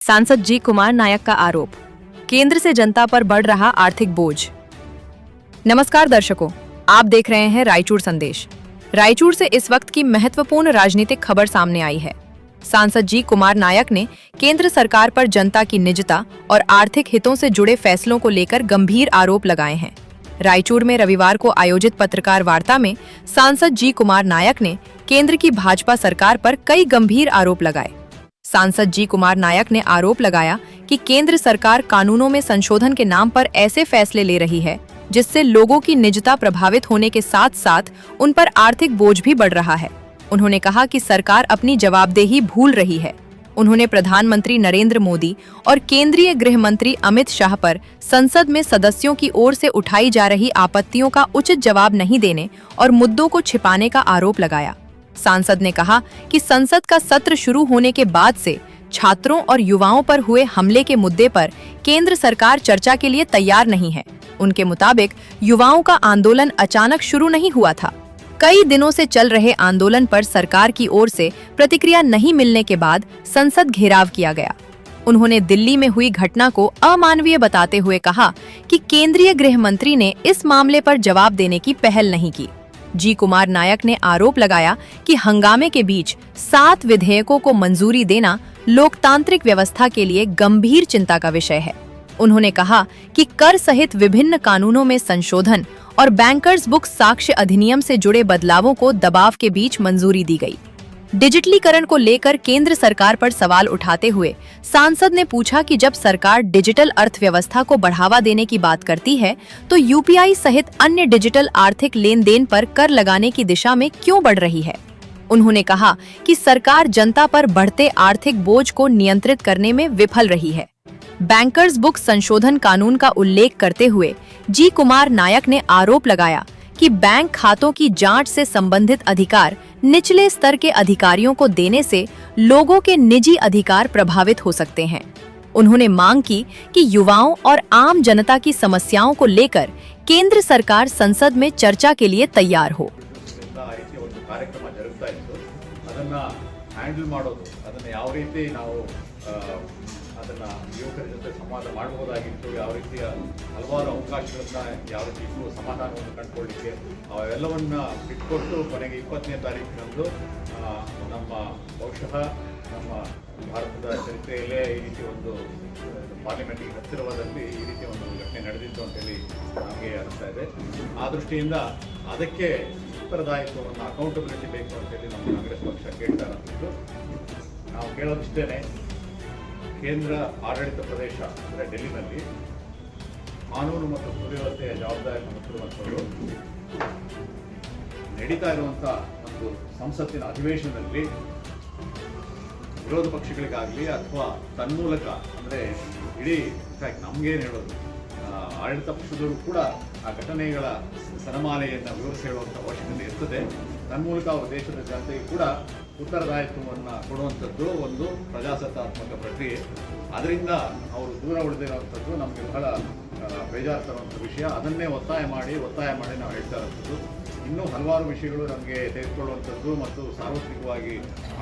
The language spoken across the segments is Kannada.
सांसद जी कुमार नायक का आरोप, केंद्र से जनता पर बढ़ रहा आर्थिक बोझ। नमस्कार दर्शकों, आप देख रहे हैं रायचूर संदेश। रायचूर से इस वक्त की महत्वपूर्ण राजनीतिक खबर सामने आई है। सांसद जी कुमार नायक ने केंद्र सरकार पर जनता की निजता और आर्थिक हितों से जुड़े फैसलों को लेकर गंभीर आरोप लगाए हैं। रायचूर में रविवार को आयोजित पत्रकार वार्ता में सांसद जी कुमार नायक ने केंद्र की भाजपा सरकार पर कई गंभीर आरोप लगाए। सांसद जी कुमार नायक ने आरोप लगाया कि केंद्र सरकार कानूनों में संशोधन के नाम पर ऐसे फैसले ले रही है जिससे लोगों की निजता प्रभावित होने के साथ साथ उन पर आर्थिक बोझ भी बढ़ रहा है। उन्होंने कहा कि सरकार अपनी जवाबदेही भूल रही है। उन्होंने प्रधानमंत्री नरेंद्र मोदी और केंद्रीय गृह मंत्री अमित शाह पर संसद में सदस्यों की ओर से उठाई जा रही आपत्तियों का उचित जवाब नहीं देने और मुद्दों को छिपाने का आरोप लगाया। सांसद ने कहा कि संसद का सत्र शुरू होने के बाद से छात्रों और युवाओं पर हुए हमले के मुद्दे पर केंद्र सरकार चर्चा के लिए तैयार नहीं है। उनके मुताबिक युवाओं का आंदोलन अचानक शुरू नहीं हुआ था। कई दिनों से चल रहे आंदोलन पर सरकार की ओर से प्रतिक्रिया नहीं मिलने के बाद संसद घेराव किया गया। उन्होंने दिल्ली में हुई घटना को अमानवीय बताते हुए कहा कि केंद्रीय गृह मंत्री ने इस मामले पर जवाब देने की पहल नहीं की। जी कुमार नायक ने आरोप लगाया कि हंगामे के बीच 7 विधेयकों को मंजूरी देना लोकतांत्रिक व्यवस्था के लिए गंभीर चिंता का विषय है। उन्होंने कहा कि कर सहित विभिन्न कानूनों में संशोधन और बैंकर्स बुक साक्ष्य अधिनियम से जुड़े बदलावों को दबाव के बीच मंजूरी दी गई। डिजिटलीकरण को लेकर केंद्र सरकार पर सवाल उठाते हुए सांसद ने पूछा कि जब सरकार डिजिटल अर्थव्यवस्था को बढ़ावा देने की बात करती है तो यूपीआई सहित अन्य डिजिटल आर्थिक लेन देन पर कर लगाने की दिशा में क्यों बढ़ रही है। उन्होंने कहा कि सरकार जनता पर बढ़ते आर्थिक बोझ को नियंत्रित करने में विफल रही है। बैंकर्स बुक संशोधन कानून का उल्लेख करते हुए जी कुमार नायक ने आरोप लगाया कि बैंक खातों की जांच से संबंधित अधिकार निचले स्तर के अधिकारियों को देने से लोगों के निजी अधिकार प्रभावित हो सकते हैं। उन्होंने मांग की कि युवाओं और आम जनता की समस्याओं को लेकर केंद्र सरकार संसद में चर्चा के लिए तैयार हो। ಅದನ್ನು ಯುವಕರ ಜೊತೆ ಸಂವಾದ ಮಾಡಬಹುದಾಗಿತ್ತು, ಯಾವ ರೀತಿಯ ಹಲವಾರು ಅವಕಾಶಗಳನ್ನು ಯಾವ ರೀತಿ ಇದ್ದು ಸಮಾಧಾನವನ್ನು ಕಂಡುಕೊಳ್ಳಲಿಕ್ಕೆ ಅವೆಲ್ಲವನ್ನ ಬಿಟ್ಕೊಟ್ಟು ಕೊನೆಗೆ 20ನೇ ತಾರೀಕಿನಂದು ನಮ್ಮ ಬಹುಶಃ ನಮ್ಮ ಭಾರತದ ಚರಿತ್ರೆಯಲ್ಲೇ ಈ ರೀತಿ ಒಂದು ಪಾರ್ಲಿಮೆಂಟ್ಗೆ ಹತ್ತಿರವಾದಲ್ಲಿ ಈ ರೀತಿಯ ಒಂದು ಘಟನೆ ನಡೆದಿತ್ತು ಅಂತೇಳಿ ನಮಗೆ ಅನಿಸ್ತಾ ಇದೆ. ಆ ದೃಷ್ಟಿಯಿಂದ ಅದಕ್ಕೆ ಉತ್ತರದಾಯಿತ್ವವನ್ನು ಅಕೌಂಟಬಿಲಿಟಿ ಬೇಕು ಅಂತೇಳಿ ನಮ್ಮ ಕಾಂಗ್ರೆಸ್ ಪಕ್ಷ ಕೇಳ್ತಾ ಇರೋದು. ನಾವು ಕೇಳೋದಿಷ್ಟೇನೆ, ಕೇಂದ್ರ ಆಡಳಿತ ಪ್ರದೇಶ ಅಂದರೆ ಡೆಲ್ಲಿನಲ್ಲಿ ಕಾನೂನು ಮತ್ತು ಸುವ್ಯವಸ್ಥೆಯ ಜವಾಬ್ದಾರಿಯನ್ನು ಹೊತ್ತಿರುವಂಥದ್ದು ನಡೀತಾ ಇರುವಂಥ ಒಂದು ಸಂಸತ್ತಿನ ಅಧಿವೇಶನದಲ್ಲಿ ವಿರೋಧ ಪಕ್ಷಗಳಿಗಾಗಲಿ ಅಥವಾ ತನ್ಮೂಲಕ ಅಂದರೆ ಇಡೀ ಇನ್ಫ್ಯಾಕ್ಟ್ ನಮಗೇನು ಹೇಳೋದು, ಆಡಳಿತ ಪಕ್ಷದವರು ಕೂಡ ಆ ಘಟನೆಗಳ ಸರಮಾಲೆಯನ್ನು ವಿವರಿಸಿ ಹೇಳುವಂಥ ಅವಶ್ಯಕತೆ ಇರ್ತದೆ. ತನ್ಮೂಲಕ ಅವರು ದೇಶದ ಜನತೆಗೆ ಕೂಡ ಉತ್ತರದಾಯಿತ್ವವನ್ನು ಕೊಡುವಂಥದ್ದು ಒಂದು ಪ್ರಜಾಸತ್ತಾತ್ಮಕ ಪ್ರಕ್ರಿಯೆ. ಅದರಿಂದ ಅವರು ದೂರ ಉಳಿದಿರುವಂಥದ್ದು ನಮಗೆ ಬಹಳ ಬೇಜಾರು ತರುವಂಥ ವಿಷಯ. ಅದನ್ನೇ ಒತ್ತಾಯ ಮಾಡಿ ನಾವು ಹೇಳ್ತಾ ಇರೋಂಥದ್ದು. ಇನ್ನೂ ಹಲವಾರು ವಿಷಯಗಳು ನಮಗೆ ತೆಗೆದುಕೊಳ್ಳುವಂಥದ್ದು ಮತ್ತು ಸಾರ್ವತ್ರಿಕವಾಗಿ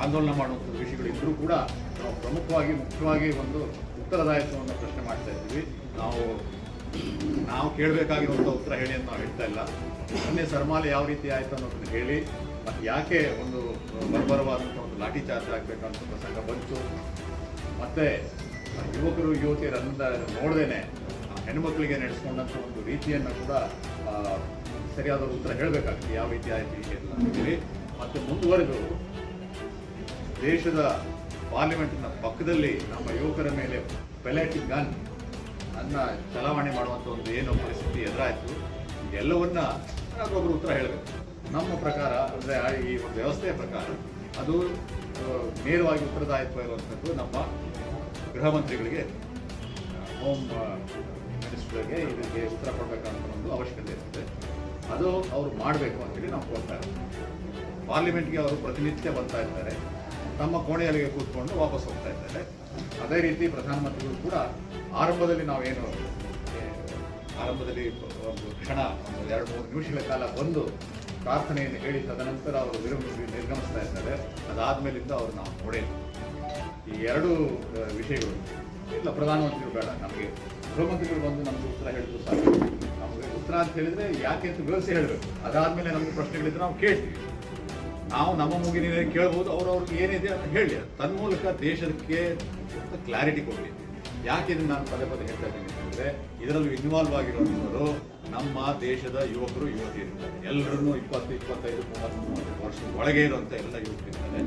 ಆಂದೋಲನ ಮಾಡುವಂಥದ್ದು ವಿಷಯಗಳು ಇದ್ದರೂ ಕೂಡ ನಾವು ಪ್ರಮುಖವಾಗಿ ಮುಖ್ಯವಾಗಿ ಒಂದು ಉತ್ತರದಾಯಿತ್ವವನ್ನು ಪ್ರಶ್ನೆ ಮಾಡ್ತಾ ಇದ್ದೀವಿ. ನಾವು ಕೇಳಬೇಕಾಗಿರುವಂಥ ಉತ್ತರ ಹೇಳಿ ಅಂತ ನಾವು ಹೇಳ್ತಾ ಇಲ್ಲ. ಮೊನ್ನೆ ಸರಮಾಲೆ ಯಾವ ರೀತಿ ಆಯಿತು ಅನ್ನೋದನ್ನು ಹೇಳಿ, ಮತ್ತು ಯಾಕೆ ಒಂದು ಬರ್ಬರವಾದಂಥ ಒಂದು ಲಾಠಿ ಚಾರ್ಜ್ ಆಗಬೇಕಂತ ಪ್ರಸಂಗ ಬಂತು, ಮತ್ತು ಯುವಕರು ಯುವತಿಯರನ್ನ ನೋಡ್ದೇನೆ ಹೆಣ್ಮಕ್ಳಿಗೆ ನಡೆಸ್ಕೊಂಡಂಥ ಒಂದು ರೀತಿಯನ್ನು ಕೂಡ ಸರಿಯಾದ ಉತ್ತರ ಹೇಳಬೇಕಾಗ್ತದೆ, ಯಾವ ರೀತಿ ಆಯಿತು ಎಲ್ಲ ಅಂತೇಳಿ. ಮತ್ತು ಮುಂದುವರೆದು ದೇಶದ ಪಾರ್ಲಿಮೆಂಟ್ನ ಪಕ್ಕದಲ್ಲಿ ನಮ್ಮ ಯುವಕರ ಮೇಲೆ ಪೆಲೆಟ್ ಗನ್ ಅನ್ನ ಚಲಾವಣೆ ಮಾಡುವಂಥ ಒಂದು ಏನು ಪರಿಸ್ಥಿತಿ ಎದುರಾಯಿತು, ಎಲ್ಲವನ್ನ ಒಬ್ಬರು ಉತ್ತರ ಹೇಳಬೇಕು. ನಮ್ಮ ಪ್ರಕಾರ ಅಂದರೆ ಈ ಒಂದು ವ್ಯವಸ್ಥೆಯ ಪ್ರಕಾರ ಅದು ನೇರವಾಗಿ ಉತ್ತರದಾಯಿತ್ವ ಇರುವಂಥದ್ದು ನಮ್ಮ ಗೃಹ ಮಂತ್ರಿಗಳಿಗೆ, ಹೋಮ್ ಮಿನಿಸ್ಟರ್ಗೆ ಇದಕ್ಕೆ ಉತ್ತರ ಕೊಡಬೇಕಂತ ಒಂದು ಅವಶ್ಯಕತೆ ಇರುತ್ತೆ. ಅದು ಅವರು ಮಾಡಬೇಕು ಅಂತೇಳಿ ನಾವು ಕೋರ್ತಾ ಇದ್ದೀವಿ. ಪಾರ್ಲಿಮೆಂಟ್ಗೆ ಅವರು ಪ್ರತಿನಿತ್ಯ ಬರ್ತಾ ಇರ್ತಾರೆ, ತಮ್ಮ ಕೋಣೆಯಲ್ಲಿಗೆ ಕೂತ್ಕೊಂಡು ವಾಪಸ್ ಹೋಗ್ತಾ ಇದ್ದಾರೆ. ಅದೇ ರೀತಿ ಪ್ರಧಾನಮಂತ್ರಿಗಳು ಕೂಡ ಆರಂಭದಲ್ಲಿ ಒಂದು ಕ್ಷಣ, ಒಂದು 2-3 ನಿಮಿಷಗಳ ಕಾಲ ಬಂದು ಪ್ರಾರ್ಥನೆಯನ್ನು ಹೇಳಿ ತದನಂತರ ಅವರು ನಿರ್ಗಮಿಸ್ತಾ ಇದ್ದಾರೆ. ಅದಾದಮೇಲಿಂದ ಅವರು ನಾವು ನೋಡೇನು. ಈ ಎರಡು ವಿಷಯಗಳು ಇಲ್ಲ, ಪ್ರಧಾನಮಂತ್ರಿಗಳು ಬೇಡ, ನಮಗೆ ಗೃಹಮಂತ್ರಿಗಳು ಬಂದು ನಮ್ಗೆ ಉತ್ತರ ಹೇಳಿದ್ರು ಸಾಕು. ನಮಗೆ ಉತ್ತರ ಅಂತ ಹೇಳಿದ್ರೆ ಯಾಕೆ ಅಂತ ವಿವರಿಸಿ ಹೇಳಬೇಕು. ಅದಾದ್ಮೇಲೆ ನಮ್ಗೆ ಪ್ರಶ್ನೆಗಳಿದ್ರೆ ನಾವು ಕೇಳ್ತೀವಿ. ನಾವು ನಮ್ಮ ಮುಗಿನ ಕೇಳ್ಬೋದು, ಅವ್ರಿಗೆ ಏನಿದೆ ಅಂತ ಹೇಳಿ ತನ್ಮೂಲಕ ದೇಶಕ್ಕೆ ಕ್ಲಾರಿಟಿ ಕೊಡಲಿ. ಯಾಕೆ ಇದನ್ನು ನಾನು ಪದೇ ಪದೇ ಹೇಳ್ತಾ ಇದ್ದೀನಿ ಅಂತಂದರೆ, ಇದರಲ್ಲಿ ಇನ್ವಾಲ್ವ್ ಆಗಿರುವಂಥವರು ನಮ್ಮ ದೇಶದ ಯುವಕರು ಯುವತಿಯರಿದ್ದಾರೆ. ಎಲ್ಲರನ್ನೂ 20, 25, 30 ವರ್ಷದ ಒಳಗೆ ಇರುವಂಥ ಎಲ್ಲ ಯುವಕರಿದ್ದಾರೆ.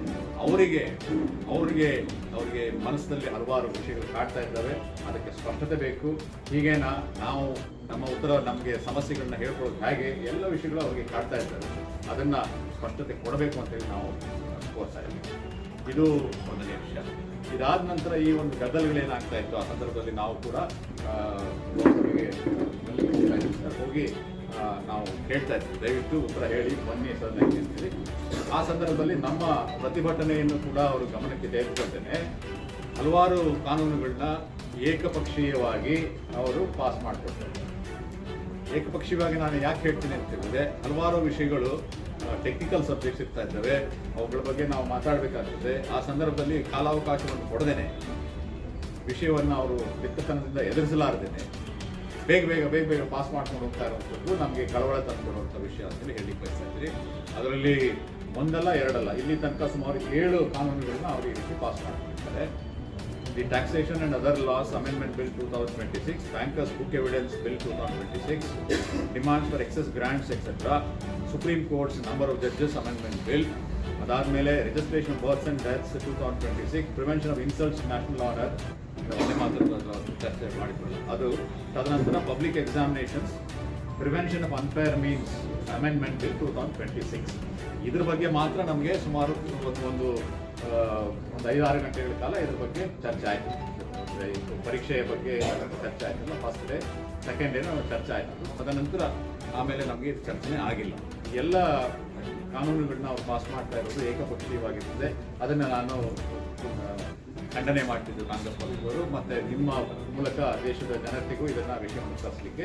ಅವರಿಗೆ ಮನಸ್ಸಿನಲ್ಲಿ ಹಲವಾರು ವಿಷಯಗಳು ಕಾಡ್ತಾ ಇದ್ದಾವೆ. ಅದಕ್ಕೆ ಸ್ಪಷ್ಟತೆ ಬೇಕು. ಹೀಗೆ ನಾವು ನಮ್ಮ ಉತ್ತರ ನಮಗೆ ಸಮಸ್ಯೆಗಳನ್ನ ಹೇಳ್ಕೊಳ್ಳೋದು ಹೇಗೆ, ಎಲ್ಲ ವಿಷಯಗಳು ಅವರಿಗೆ ಕಾಡ್ತಾ ಇದ್ದಾರೆ. ಅದನ್ನು ಸ್ಪಷ್ಟತೆ ಕೊಡಬೇಕು ಅಂತೇಳಿ ನಾವು ಕೋರ್ತಾ ಇದ್ದೀವಿ. ಇದು ಒಂದನೇ ವಿಷಯ. ಇದಾದ ನಂತರ ಈ ಒಂದು ಗದ್ದಲಗಳೇನಾಗ್ತಾ ಇತ್ತು, ಆ ಸಂದರ್ಭದಲ್ಲಿ ನಾವು ಕೂಡ ಹೋಗಿ ನಾವು ಕೇಳ್ತಾ ಇದ್ವಿ, ದಯವಿಟ್ಟು ಉತ್ತರ ಹೇಳಿ ಬನ್ನಿ ಸದನಕ್ಕೆ ಅಂತೇಳಿ. ಆ ಸಂದರ್ಭದಲ್ಲಿ ನಮ್ಮ ಪ್ರತಿಭಟನೆಯನ್ನು ಕೂಡ ಅವರು ಗಮನಕ್ಕೆ ತೆಗೆದುಕೊಳ್ತೇನೆ ಹಲವಾರು ಕಾನೂನುಗಳನ್ನ ಏಕಪಕ್ಷೀಯವಾಗಿ ಅವರು ಪಾಸ್ ಮಾಡಿಕೊಡ್ತಾರೆ. ಏಕಪಕ್ಷೀಯವಾಗಿ ನಾನು ಯಾಕೆ ಹೇಳ್ತೀನಿ ಅಂತ ಹೇಳಿದ್ರೆ, ಹಲವಾರು ವಿಷಯಗಳು ಟೆಕ್ನಿಕಲ್ ಸಬ್ಜೆಕ್ಟ್ಸ್ ಇರ್ತಾ ಇದ್ದಾವೆ, ಅವುಗಳ ಬಗ್ಗೆ ನಾವು ಮಾತಾಡಬೇಕಾಗ್ತದೆ. ಆ ಸಂದರ್ಭದಲ್ಲಿ ಕಾಲಾವಕಾಶವನ್ನು ಕೊಡದೇನೆ, ವಿಷಯವನ್ನು ಅವರು ದಿಕ್ಕತನದಿಂದ ಎದುರಿಸಲಾರದೇನೆ ಬೇಗ ಪಾಸ್ ಮಾಡ್ಕೊಂಡು ಹೋಗ್ತಾ ಇರುವಂಥದ್ದು ನಮಗೆ ಕಳವಳ ತಂದುಕೊಡುವಂಥ ವಿಷಯ ಅಂತೇಳಿ ಹೇಳಿ ಬಯಸ್ತಾ ಇದ್ದೀರಿ. ಅದರಲ್ಲಿ ಒಂದಲ್ಲ ಎರಡಲ್ಲ, ಇಲ್ಲಿ ತನಕ ಸುಮಾರು 7 ಕಾನೂನುಗಳನ್ನ ಅವರು ಈ ರೀತಿ ಪಾಸ್ ಮಾಡ್ಕೊಂಡಿರ್ತಾರೆ. The taxation and other laws amendment bill 2026, bankers book evidence bill 2026, demands for excess grants etcetera, supreme courts number of judges amendment bill, ಅದಾದಮೇಲೆ registration of births and deaths 2026, prevention of insults national honour ಚರ್ಚೆ ಮಾಡಿಕೊಳ್ಳಿ. ಅದು ತದನಂತರ public examinations, prevention of unfair means amendment bill 2026. ಇದ್ರ ಬಗ್ಗೆ ಮಾತ್ರ ನಮಗೆ ಸುಮಾರು ಒಂದು 5-6 ಗಂಟೆಗಳ ಕಾಲ ಇದ್ರ ಬಗ್ಗೆ ಚರ್ಚೆ ಆಯಿತು. ಪರೀಕ್ಷೆಯ ಬಗ್ಗೆ ಚರ್ಚೆ ಆಯ್ತಲ್ಲ, ಫಸ್ಟ್ ಡೇ, ಸೆಕೆಂಡ್ ಡೇನೂ ಚರ್ಚೆ ಆಯಿತು. ತದನಂತರ ಆಮೇಲೆ ನಮಗೆ ಚರ್ಚೆನೇ ಆಗಿಲ್ಲ. ಎಲ್ಲ ಕಾನೂನುಗಳನ್ನ ಅವ್ರು ಪಾಸ್ ಮಾಡ್ತಾ ಇರೋದು ಏಕಪಕ್ಷೀಯವಾಗಿರ್ತದೆ. ಅದನ್ನು ನಾನು ಖಂಡನೆ ಮಾಡ್ತಿದ್ದು ಕಾಂಗ್ರೆಸ್ ಪಕ್ಷದವರು. ಮತ್ತು ನಿಮ್ಮ ಮೂಲಕ ದೇಶದ ಜನತೆಗೂ ಇದನ್ನು ವಿಷಯವನ್ನು ತರಿಸಲಿಕ್ಕೆ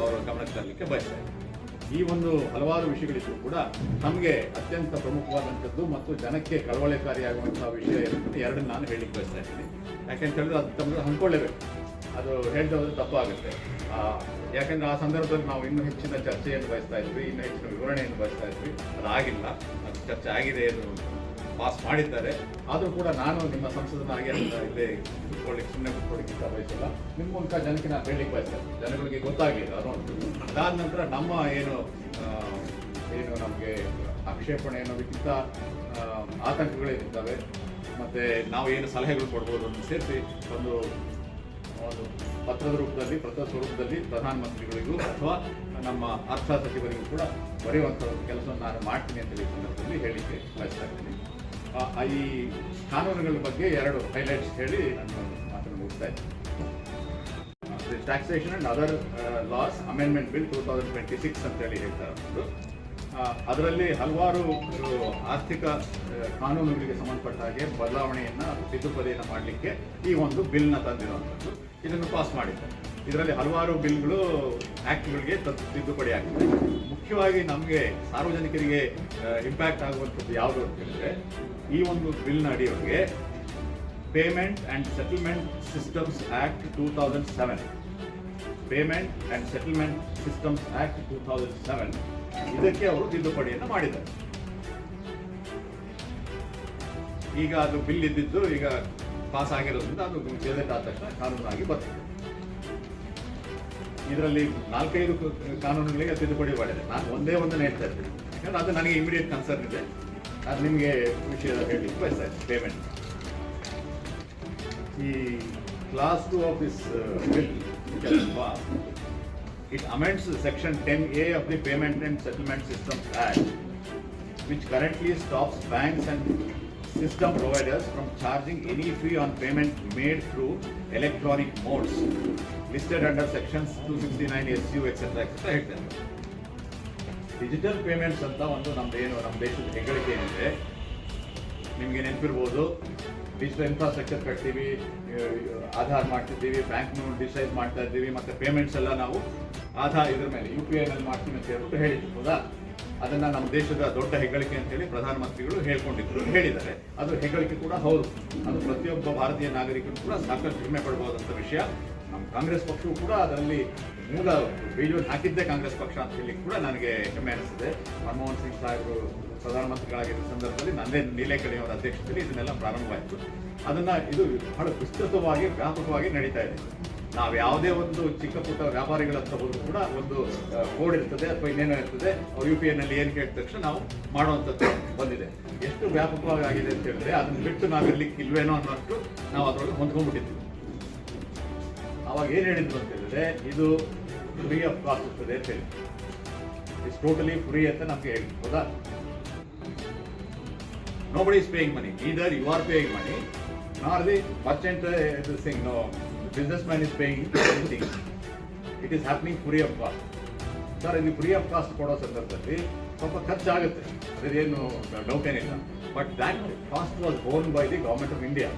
ಅವರ ಗಮನಕ್ಕೆ ತರಲಿಕ್ಕೆ ಬಯಸ್ತಾ ಇದ್ದಾರೆ. ಈ ಒಂದು ಹಲವಾರು ವಿಷಯಗಳಿಗೂ ಕೂಡ ನಮಗೆ ಅತ್ಯಂತ ಪ್ರಮುಖವಾದಂಥದ್ದು ಮತ್ತು ಜನಕ್ಕೆ ಕಳವಳಕಾರಿಯಾಗುವಂಥ ವಿಷಯ ಇರುತ್ತೆ. ಎರಡನ್ನು ನಾನು ಹೇಳಲಿಕ್ಕೆ ಬಯಸ್ತಾ ಇದ್ದೀನಿ. ಯಾಕೆಂತ ಹೇಳಿದ್ರೆ ಅದು ತಮಗೆ ಹಂಚ್ಕೊಳ್ಳೇಬೇಕು. ಅದು ಹೇಳಿದವರು ತಪ್ಪಾಗುತ್ತೆ. ಯಾಕೆಂದರೆ ಆ ಸಂದರ್ಭದಲ್ಲಿ ನಾವು ಇನ್ನೂ ಹೆಚ್ಚಿನ ಚರ್ಚೆಯನ್ನು ಬಯಸ್ತಾ ಇದ್ವಿ, ಇನ್ನೂ ಹೆಚ್ಚಿನ ವಿವರಣೆಯನ್ನು ಬಯಸ್ತಾ ಇದ್ವಿ. ಅದಾಗಿಲ್ಲ. ಅದು ಚರ್ಚೆ ಆಗಿದೆ, ಅದು ಪಾಸ್ ಮಾಡಿದ್ದಾರೆ. ಆದರೂ ಕೂಡ ನಾನು ನಿಮ್ಮ ಸಂಸದನಾಗಿ ಅದನ್ನು ಇಲ್ಲೇ ಸುಮ್ಮನೆ ಕುತ್ಕೊಳ್ಳಿಕ್ಕಿಂತ ಬಯಸಲ್ಲ. ನಿಮ್ಮ ಮೂಲಕ ಜನಕ್ಕೆ ನಾನು ಹೇಳಲಿಕ್ಕೆ ಬಯಸ್ತೇನೆ, ಜನಗಳಿಗೆ ಗೊತ್ತಾಗಲಿಲ್ಲ ಅದೊಂದು. ಅದಾದ ನಂತರ ನಮ್ಮ ಏನು ನಮಗೆ ಆಕ್ಷೇಪಣೆ ಅನ್ನೋದಕ್ಕಿಂತ ಆತಂಕಗಳೇನಿದ್ದಾವೆ, ಮತ್ತು ನಾವು ಏನು ಸಲಹೆಗಳು ಕೊಡ್ಬೋದು ಅದನ್ನು ಸೇರಿಸಿ ಒಂದು ಪತ್ರದ ರೂಪದಲ್ಲಿ, ಪತ್ರ ಸ್ವರೂಪದಲ್ಲಿ ಪ್ರಧಾನಮಂತ್ರಿಗಳಿಗೂ ಅಥವಾ ನಮ್ಮ ಅರ್ಥ ಸಚಿವರಿಗೂ ಕೂಡ ಬರೆಯುವಂಥ ಕೆಲಸವನ್ನು ನಾನು ಮಾಡ್ತೀನಿ ಅಂತ ಈ ಸಂದರ್ಭದಲ್ಲಿ ಹೇಳಲಿಕ್ಕೆ ಬಯಸ್ತಾ ಇದ್ದೀನಿ. ಈ ಕಾನೂನುಗಳ ಬಗ್ಗೆ 2 ಹೈಲೈಟ್ಸ್ ಹೇಳಿ ನಾನು ಮಾತನ್ನು ಮುಗಿಸ್ತಾ ಇದ್ದೀನಿ. Taxation and other laws amendment bill 2026 ಅಂತೇಳಿ ಹೇಳ್ತಾ ಇರೋದು. ಅದರಲ್ಲಿ ಹಲವಾರು ಆರ್ಥಿಕ ಕಾನೂನುಗಳಿಗೆ ಸಂಬಂಧಪಟ್ಟ ಹಾಗೆ ಬದಲಾವಣೆಯನ್ನು, ತಿದ್ದುಪದಿಯನ್ನು ಮಾಡಲಿಕ್ಕೆ ಈ ಒಂದು ಬಿಲ್ನ ತಂದಿರುವಂಥದ್ದು. ಇದನ್ನು ಪಾಸ್ ಮಾಡಿದ್ದಾರೆ. ಇದರಲ್ಲಿ ಹಲವಾರು ಬಿಲ್ಗಳು, ಆ್ಯಕ್ಟ್ಗಳಿಗೆ ತಿದ್ದುಪಡಿ ಆಗ್ತದೆ. ಮುಖ್ಯವಾಗಿ ನಮಗೆ ಸಾರ್ವಜನಿಕರಿಗೆ ಇಂಪ್ಯಾಕ್ಟ್ ಆಗುವಂಥದ್ದು ಯಾವುದು ಅಂತ ಹೇಳಿದ್ರೆ, ಈ ಒಂದು ಬಿಲ್ನ ಅಡಿಯೊಳಗೆ payment and settlement systems act 2007, payment and settlement systems act 2007 ಇದಕ್ಕೆ ಅವರು ತಿದ್ದುಪಡಿಯನ್ನು ಮಾಡಿದ್ದಾರೆ. ಈಗ ಅದು ಬಿಲ್ ಇದ್ದಿದ್ದು ಈಗ ಪಾಸ್ ಆಗಿರೋದ್ರಿಂದ ಅದು ಗೆಜೆಟ್ ಆದ ತಕ್ಷಣ ಕಾನೂನಾಗಿ ಬರ್ತದೆ. ಇದರಲ್ಲಿ 4-5 ಕಾನೂನುಗಳಿಗೆ ತಿದ್ದುಪಡಿ ಮಾಡಿದೆ. ನಾನು ಒಂದನ್ನು ಹೇಳ್ತಾ ಇದ್ದೀನಿ, ಯಾಕಂದ್ರೆ ಅದು ನನಗೆ ಇಮಿಡಿಯೇಟ್ ಕನ್ಸರ್ನ್ ಇದೆ. ಅದು ನಿಮಗೆ ವಿಷಯ ಹೇಳಲಿಕ್ಕೆ ಬಯಸ್ತಾ ಇದ್ದೀನಿ. ಪೇಮೆಂಟ್, ಈ class 2 of this bill it amends section 10A of the Payment and Settlement Systems Act, which currently stops banks and system providers from charging any fee on payment made through electronic modes listed under sections 269 SU etc. ಹೇಳ್ತಾರೆ. ಡಿಜಿಟಲ್ ಪೇಮೆಂಟ್ಸ್ ಅಂತ ಒಂದು ನಮ್ಮ ದೇಶದ ಹೆಗ್ಗಳಿಕೆ ಏನಿದೆ, ನಿಮಗೆ ನೆನಪಿರ್ಬೋದು. ಡಿಜಿಟಲ್ ಇನ್ಫ್ರಾಸ್ಟ್ರಕ್ಚರ್ ಕಟ್ತೀವಿ, ಆಧಾರ್ ಮಾಡ್ತಿದ್ದೀವಿ, ಬ್ಯಾಂಕ್ನು ಡಿಸೈಡ್ ಮಾಡ್ತಾ ಇದ್ದೀವಿ, ಮತ್ತು ಪೇಮೆಂಟ್ಸ್ ಎಲ್ಲ ನಾವು ಆಧಾರ್ ಇದ್ರ ಮೇಲೆ UPI ಮೇಲೆ ಮಾಡ್ತೀವಿ ಅಂತ ಹೇಳ್ಬಿಟ್ಟು ಹೇಳಿದ್ವಿ. ಹೌದಾ? ಅದನ್ನ ನಮ್ಮ ದೇಶದ ದೊಡ್ಡ ಹೆಗ್ಗಳಿಕೆ ಅಂತೇಳಿ ಪ್ರಧಾನಮಂತ್ರಿಗಳು ಹೇಳಿದ್ದಾರೆ. ಅದು ಹೆಗ್ಗಳಿಕೆ ಕೂಡ ಹೌದು. ಅದು ಪ್ರತಿಯೊಬ್ಬ ಭಾರತೀಯ ನಾಗರಿಕರು ಕೂಡ ಸಾಕಷ್ಟು ಹೆಮ್ಮೆ ಪಡಬಹುದಂತ ವಿಷಯ. ನಮ್ಮ ಕಾಂಗ್ರೆಸ್ ಪಕ್ಷವು ಕೂಡ ಅದರಲ್ಲಿ ಮೂಲ ಬೀಜವನ್ನು ಹಾಕಿದ್ದೇ ಕಾಂಗ್ರೆಸ್ ಪಕ್ಷ ಅಂತ ಹೇಳಿ ಕೂಡ ನನಗೆ ಹೆಮ್ಮೆ ಅನಿಸ್ತದೆ. ಮನಮೋಹನ್ ಸಿಂಗ್ ಸಾಹೇಬರು ಪ್ರಧಾನಮಂತ್ರಿಗಳಾಗಿದ್ದ ಸಂದರ್ಭದಲ್ಲಿ ನಂದೇ ನೀಲೇಕಣಿಯವರ ಅಧ್ಯಕ್ಷತೆಯಲ್ಲಿ ಇದನ್ನೆಲ್ಲ ಪ್ರಾರಂಭವಾಯಿತು. ಇದು ಬಹಳ ವಿಸ್ತೃತವಾಗಿ ವ್ಯಾಪಕವಾಗಿ ನಡೀತಾ ಇದೆ. ನಾವು ಯಾವುದೇ ಒಂದು ಚಿಕ್ಕ ಪುಟ್ಟ ವ್ಯಾಪಾರಿಗಳ ಹತ್ರ ಹೋದ್ರು ಕೂಡ ಒಂದು ಕೋಡ್ ಇರ್ತದೆ ಅಥವಾ ಇನ್ನೇನೋ ಇರ್ತದೆ. UPI ನಲ್ಲಿ ಏನು ಕೇಳಿದ ತಕ್ಷಣ ನಾವು ಮಾಡುವಂಥದ್ದು ಬಂದಿದೆ. ಎಷ್ಟು ವ್ಯಾಪಕವಾಗಿ ಆಗಿದೆ ಅಂತ ಹೇಳಿದ್ರೆ ಅದನ್ನ ಬಿಟ್ಟು ನಾವಿರ್ಲಿಕ್ಕೆ ಇಲ್ವೇನೋ ಅನ್ನೋಷ್ಟು ನಾವು ಅದರೊಳಗೆ ಹೊಂದ್ಕೊಂಡ್ಬಿಟ್ಟಿದ್ದೀವಿ. ಅವಾಗ ಏನು ಹೇಳಿದ್ರು ಅಂತ ಹೇಳಿದ್ರೆ ಇದು ಫ್ರೀ ಆಫ್ ಕಾಸ್ಟ್ ಇರ್ತದೆ ಅಂತ ಹೇಳಿ. ಇಟ್ಸ್ ಟೋಟಲಿ ಫ್ರೀ ಅಂತ ನಮಗೆ ಹೇಳಿ, ಹೌದಾ? Nobody is paying money. Either you are paying money, nor the merchant is saying no. The businessman is paying anything. It is happening free of cost. Sir, in the free of cost ಕೊಡೋ ಸಂದರ್ಭದಲ್ಲಿ ಸ್ವಲ್ಪ ಖರ್ಚಾಗುತ್ತೆ, ಅದೇನು ಡೌಟ್ ಏನಿಲ್ಲ. But that cost was borne by the government of India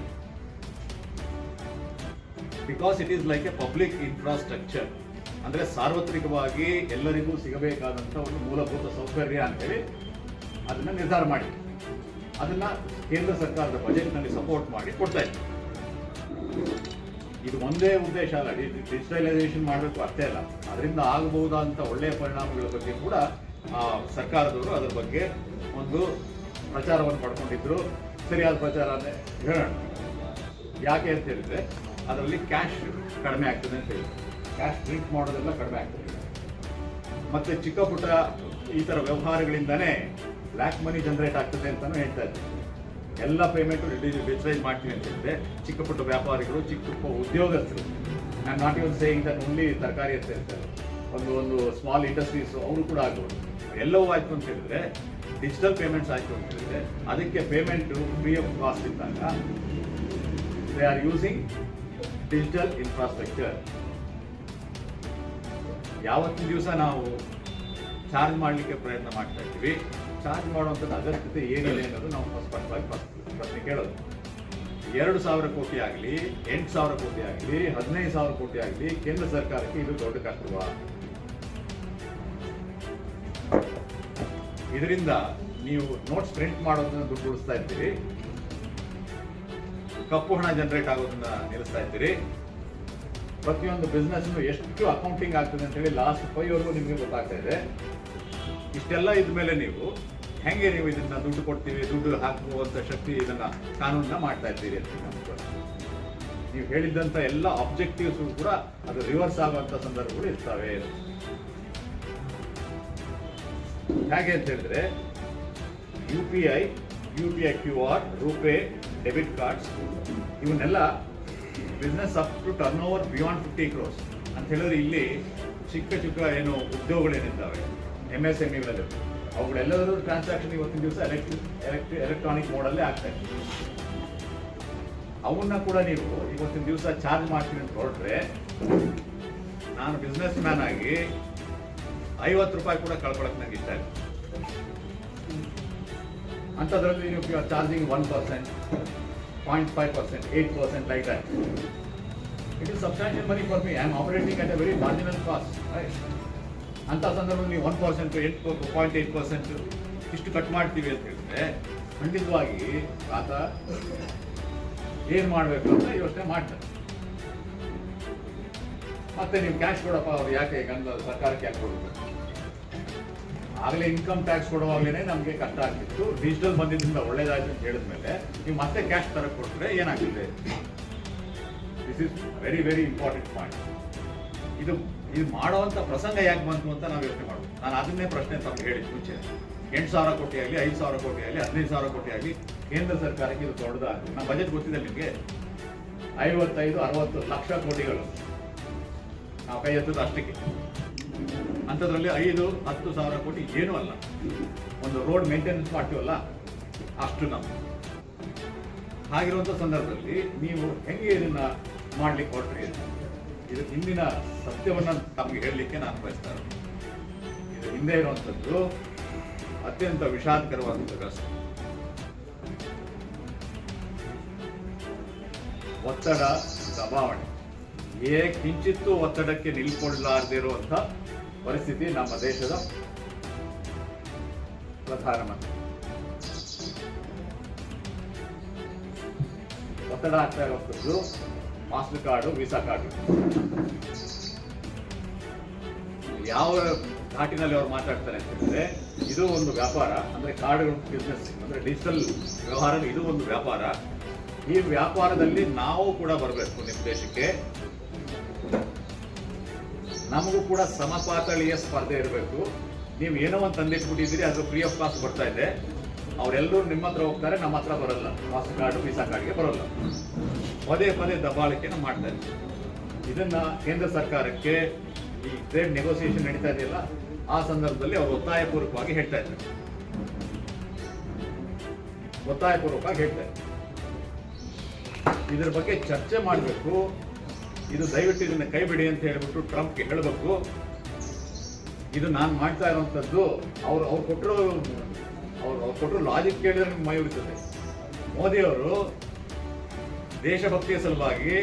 because it is like a public infrastructure. ಅಂದ್ರೆ ಸಾರ್ವತ್ರಿಕವಾಗಿ ಎಲ್ಲರಿಗೂ ಸಿಗಬೇಕಾದಂಥ ಒಂದು ಮೂಲಭೂತ ಸೌಕರ್ಯ ಅಂತೇಳಿ ಅದನ್ನ ನಿರ್ಧಾರ ಮಾಡಿ ಅದನ್ನ ಕೇಂದ್ರ ಸರ್ಕಾರದ ಬಜೆಟ್ನಲ್ಲಿ ಸಪೋರ್ಟ್ ಮಾಡಿ ಕೊಡ್ತಾ ಇತ್ತು. ಇದು ಒಂದೇ ಉದ್ದೇಶ ಅಲ್ಲ, ಡಿಜಿಟಲೈಸೇಷನ್ ಮಾಡಬೇಕು ಅಷ್ಟೇ ಅಲ್ಲ, ಅದರಿಂದ ಆಗಬಹುದಾದಂಥ ಒಳ್ಳೆಯ ಪರಿಣಾಮಗಳ ಬಗ್ಗೆ ಕೂಡ ಸರ್ಕಾರದವರು ಅದರ ಬಗ್ಗೆ ಒಂದು ಪ್ರಚಾರವನ್ನು ಪಡ್ಕೊಂಡಿದ್ರು. ಸರಿಯಾದ ಪ್ರಚಾರ ಅಂದರೆ ಹೇಳೋಣ. ಯಾಕೆ ಅಂತ ಹೇಳಿದ್ರೆ ಅದರಲ್ಲಿ ಕ್ಯಾಶ್ ಕಡಿಮೆ ಆಗ್ತದೆ ಅಂತ ಹೇಳಿ, ಕ್ಯಾಶ್ ಪ್ರಿಂಟ್ ಮಾಡೋದೆಲ್ಲ ಕಡಿಮೆ ಆಗ್ತದೆ. ಮತ್ತೆ ಚಿಕ್ಕ ಪುಟ್ಟ ಈ ಥರ ವ್ಯವಹಾರಗಳಿಂದನೇ ಬ್ಲ್ಯಾಕ್ ಮನಿ ಜನರೇಟ್ ಆಗ್ತದೆ ಅಂತಲೂ ಹೇಳ್ತಾ ಇದ್ದಾರೆ. ಎಲ್ಲ ಪೇಮೆಂಟು ಡಿಜಿಟಲೈಸ್ ಮಾಡ್ತೀವಿ ಅಂತ ಹೇಳಿದ್ರೆ ಚಿಕ್ಕ ಪುಟ್ಟ ವ್ಯಾಪಾರಿಗಳು, ಚಿಕ್ಕ ಪುಟ್ಟ ಉದ್ಯೋಗಸ್ಥರು, ನಾನು not even saying that only ತರಕಾರಿ ಅಂತ ಹೇಳ್ತಾರೆ, ಒಂದು ಸ್ಮಾಲ್ ಇಂಡಸ್ಟ್ರೀಸ್ ಅವರು ಕೂಡ ಆಗ್ಬೋದು. ಎಲ್ಲವೂ ಆಯಿತು ಅಂತ ಹೇಳಿದ್ರೆ, ಡಿಜಿಟಲ್ ಪೇಮೆಂಟ್ಸ್ ಆಯಿತು ಅಂತ ಹೇಳಿದ್ರೆ ಅದಕ್ಕೆ ಪೇಮೆಂಟು ಫ್ರೀ ಆಫ್ ಕಾಸ್ಟ್ ಇದ್ದಾಗ they are using digital infrastructure. ಯಾವತ್ತಿನ ದಿವಸ ನಾವು ಚಾರ್ಜ್ ಮಾಡಲಿಕ್ಕೆ ಪ್ರಯತ್ನ ಮಾಡ್ತಾ ಇದ್ದೀವಿ, ಚಾರ್ಜ್ ಮಾಡುವಂಥದ್ದು ಅಗತ್ಯತೆ ಏನಿದೆ ಅನ್ನೋದು ನಾವು ಸ್ಪಷ್ಟವಾಗಿ ಪ್ರಶ್ನೆ ಕೇಳೋದು. 2,000 ಕೋಟಿ ಆಗಲಿ, 8,000 ಕೋಟಿ ಆಗಲಿ, 15,000 ಕೋಟಿ ಆಗಲಿ, ಕೇಂದ್ರ ಸರ್ಕಾರಕ್ಕೆ ಇದು ದೊಡ್ಡ ಕಷ್ಟವ? ಇದರಿಂದ ನೀವು ನೋಟ್ಸ್ ಪ್ರಿಂಟ್ ಮಾಡೋದನ್ನ ದುಡ್ಡು ಉಳಿಸ್ತಾ ಇದ್ದೀರಿ, ಕಪ್ಪು ಹಣ ಜನರೇಟ್ ಆಗೋದನ್ನ ನಿಲ್ಲಿಸ್ತಾ ಇದ್ದೀರಿ. ಪ್ರತಿಯೊಂದು ಬಿಸ್ನೆಸ್ನು ಎಷ್ಟು ಅಕೌಂಟಿಂಗ್ ಆಗ್ತದೆ ಅಂತ ಹೇಳಿ ಲಾಸ್ಟ್ 5 ನಿಮಗೆ ಗೊತ್ತಾಗ್ತಾ ಇದೆ. ಇಷ್ಟೆಲ್ಲ ಇದ್ಮೇಲೆ ನೀವು ಹೆಂಗೆ ನೀವು ಇದನ್ನ ದುಡ್ಡು ಕೊಡ್ತೀವಿ, ದುಡ್ಡು ಹಾಕುವಂಥ ಶಕ್ತಿ ಇದನ್ನ ಕಾನೂನನ್ನ ಮಾಡ್ತಾ ಇದ್ದೀರಿ ಅಂತ ನೀವು ಹೇಳಿದ್ದಂಥ ಎಲ್ಲ ಆಬ್ಜೆಕ್ಟಿವ್ಸ್ ಕೂಡ ಅದು ರಿವರ್ಸ್ ಆಗುವಂಥ ಸಂದರ್ಭಗಳು ಇರ್ತವೆ. ಹೇಗೆ ಅಂತ ಹೇಳಿದ್ರೆ UPI, QR, RuPay, debit cards ಇವನ್ನೆಲ್ಲ business up to turnover beyond 50 crores ಅಂತ ಹೇಳಿದ್ರೆ ಇಲ್ಲಿ ಚಿಕ್ಕ ಏನು ಉದ್ಯೋಗಗಳೇನಿದ್ದಾವೆ MSMEಗಳಲ್ಲಿ ಅವುಗಳೆಲ್ಲರೂ ಟ್ರಾನ್ಸಾಕ್ಷನ್ ಇವತ್ತಿನ ದಿವಸ ಎಲೆಕ್ಟ್ರಾನಿಕ್ ಮೋಡಲ್ಲೇ ಆಗ್ತಾ ಇದೆ. ಅವನ್ನ ಕೂಡ ನೀವು ಇವತ್ತಿನ ದಿವಸ ಚಾರ್ಜ್ ಮಾಡ್ತೀನಿ ಅಂತ ಹೊರಟ್ರೆ, ನಾನು ಬಿಸ್ನೆಸ್ ಮ್ಯಾನ್ ಆಗಿ 50 ರೂಪಾಯಿ ಕೂಡ ಕಳ್ಕೊಳಕ್ ನಂಗೆ ಇಷ್ಟ ಇಲ್ಲ. ಅಂಥದ್ರಲ್ಲಿ ನೀವು charging 1%, 0.5%, 8% like that. It is substantial money for me. I am operating at a very marginal cost. Right? ಅಂಥ ಸಂದರ್ಭದಲ್ಲಿ ನೀವು 1%, 0.8% ಇಷ್ಟು ಕಟ್ ಮಾಡ್ತೀವಿ ಅಂತ ಹೇಳಿದ್ರೆ ಖಂಡಿತವಾಗಿ ಆತ ಏನು ಮಾಡಬೇಕು ಅಂತ ಯೋಚನೆ ಮಾಡ್ತಾರೆ. ಮತ್ತೆ ನೀವು ಕ್ಯಾಶ್ ಕೊಡಪ್ಪ, ಅವ್ರು ಯಾಕೆ ಸರ್ಕಾರಕ್ಕೆ ಯಾಕೆ ಕೊಡಬೇಕು? ಆಗಲೇ ಇನ್ಕಮ್ ಟ್ಯಾಕ್ಸ್ ಕೊಡುವಾಗಲೇ ನಮಗೆ ಕಷ್ಟ ಆಗ್ತಿತ್ತು. ಡಿಜಿಟಲ್ ಬಂದಿದ್ದರಿಂದ ಒಳ್ಳೇದಾಯ್ತು ಅಂತ ಹೇಳಿದ್ಮೇಲೆ ನೀವು ಮತ್ತೆ ಕ್ಯಾಶ್ ತರಕ್ಕೆ ಕೊಟ್ಟರೆ ಏನಾಗ್ತಿದೆ? This is very very important point. ಇದು ಮಾಡುವಂಥ ಪ್ರಸಂಗ ಯಾಕೆ ಬಂತು ಅಂತ ನಾವು ಯೋಚನೆ ಮಾಡ್ಬೋದು. ನಾನು ಅದನ್ನೇ ಪ್ರಶ್ನೆ ತಮಗೆ ಹೇಳಿದ ಮುಂಚೆ, 8,000 ಕೋಟಿ ಆಗಲಿ, 5,000 ಕೋಟಿ ಆಗಲಿ, 15,000 ಕೋಟಿ ಆಗಲಿ, ಕೇಂದ್ರ ಸರ್ಕಾರಕ್ಕೆ ಇದು ದೊಡ್ಡದಾಗಲಿ. ನಮ್ಮ ಬಜೆಟ್ ಗೊತ್ತಿದೆ ನಿಮಗೆ, 55-60 ಲಕ್ಷ ಕೋಟಿಗಳು ನಾವು ಕೈ ಎತ್ತದ ಅಷ್ಟಕ್ಕೆ. ಅಂಥದ್ರಲ್ಲಿ 5-10,000 ಕೋಟಿ ಏನೂ ಅಲ್ಲ. ಒಂದು ರೋಡ್ ಮೇಂಟೆನೆನ್ಸ್ ಮಾಡ್ತೀವಲ್ಲ ಅಷ್ಟು ನಾವು. ಹಾಗಿರುವಂಥ ಸಂದರ್ಭದಲ್ಲಿ ನೀವು ಹೆಂಗೆ ಇದನ್ನ ಮಾಡ್ಲಿಕ್ಕೆ ಹೊರಟ್ರಿ? ಇದು ಹಿಂದಿನ ಸತ್ಯವನ್ನ ತಮಗೆ ಹೇಳಲಿಕ್ಕೆ ನಾನು ಬಯಸ್ತಾ ಇರೋದು. ಇದು ಹಿಂದೆ ಇರುವಂಥದ್ದು ಅತ್ಯಂತ ವಿಷಾದಕರವಾದಂಥ ಒತ್ತಡ, ದಬಾವಣೆ, ಕಿಂಚಿತ್ತೂ ಒತ್ತಡಕ್ಕೆ ನಿಲ್ಕೊಳ್ಳಲಾರದೇ ಇರುವಂಥ ಪರಿಸ್ಥಿತಿ ನಮ್ಮ ದೇಶದ ಪ್ರಧಾನಮಂತ್ರಿ. ಒತ್ತಡ ಆಗ್ತಾ ಇರುವಂಥದ್ದು ಮಾಸ್ಟರ್ ಕಾರ್ಡು, ವೀಸಾ ಕಾರ್ಡು. ಯಾವ ಘಾಟಿನಲ್ಲಿ ಅವ್ರು ಮಾತಾಡ್ತಾರೆ ಅಂತ ಹೇಳಿದ್ರೆ, ಇದು ಒಂದು ವ್ಯಾಪಾರ, ಅಂದ್ರೆ ಕಾರ್ಡ್ ಬಿಸ್ನೆಸ್, ಅಂದ್ರೆ ಡಿಜಿಟಲ್ ವ್ಯವಹಾರ, ಇದು ಒಂದು ವ್ಯಾಪಾರ. ಈ ವ್ಯಾಪಾರದಲ್ಲಿ ನಾವು ಕೂಡ ಬರಬೇಕು ನಿಮ್ಮ ದೇಶಕ್ಕೆ, ನಮಗೂ ಕೂಡ ಸಮಪಾತಳಿಯ ಸ್ಪರ್ಧೆ ಇರಬೇಕು. ನೀವು ಏನೋ ಒಂದು ತಂದಿಟ್ಬಿಟ್ಟಿದ್ದೀರಿ, ಅದು ಫ್ರೀ ಆಫ್ ಕಾಸ್ಟ್ ಬರ್ತಾ ಇದೆ, ಅವರೆಲ್ಲರೂ ನಿಮ್ಮ ಹತ್ರ ಹೋಗ್ತಾರೆ, ನಮ್ಮ ಹತ್ರ ಬರಲ್ಲ, ಮಾಸ್ಟರ್ ಕಾರ್ಡು, ವೀಸಾ ಕಾರ್ಡ್ಗೆ ಬರೋಲ್ಲ. ಪದೇ ಪದೇ ದಬ್ಬಾಳಿಕೆನ ಮಾಡ್ತಾ ಇದ್ದಾರೆ. ಇದನ್ನ ಕೇಂದ್ರ ಸರ್ಕಾರಕ್ಕೆ ಈ ಟ್ರೇಡ್ ನೆಗೋಸಿಯೇಷನ್ ನಡೀತಾ ಇದೆಯಲ್ಲ, ಆ ಸಂದರ್ಭದಲ್ಲಿ ಅವರು ಒತ್ತಾಯಪೂರ್ವಕವಾಗಿ ಹೇಳ್ತಾ ಇದ್ದಾರೆ. ಇದ್ರ ಬಗ್ಗೆ ಚರ್ಚೆ ಮಾಡಬೇಕು. ಇದು ದಯವಿಟ್ಟು ಇದನ್ನ ಕೈ ಬಿಡಿ ಅಂತ ಹೇಳ್ಬಿಟ್ಟು ಟ್ರಂಪ್ಗೆ ಹೇಳಬೇಕು. ಇದು ನಾನು ಮಾಡ್ತಾ ಇರುವಂತದ್ದು ಅವ್ರು ಕೊಟ್ಟರು ಲಾಜಿಕ್ ಕೇಳಿದ್ರೆ ನಿಮ್ಗೆ ಮೈ ಉಳಿತದೆ. ಮೋದಿ ಅವರು ದೇಶಭಕ್ತಿಯ ಸಲುವಾಗಿ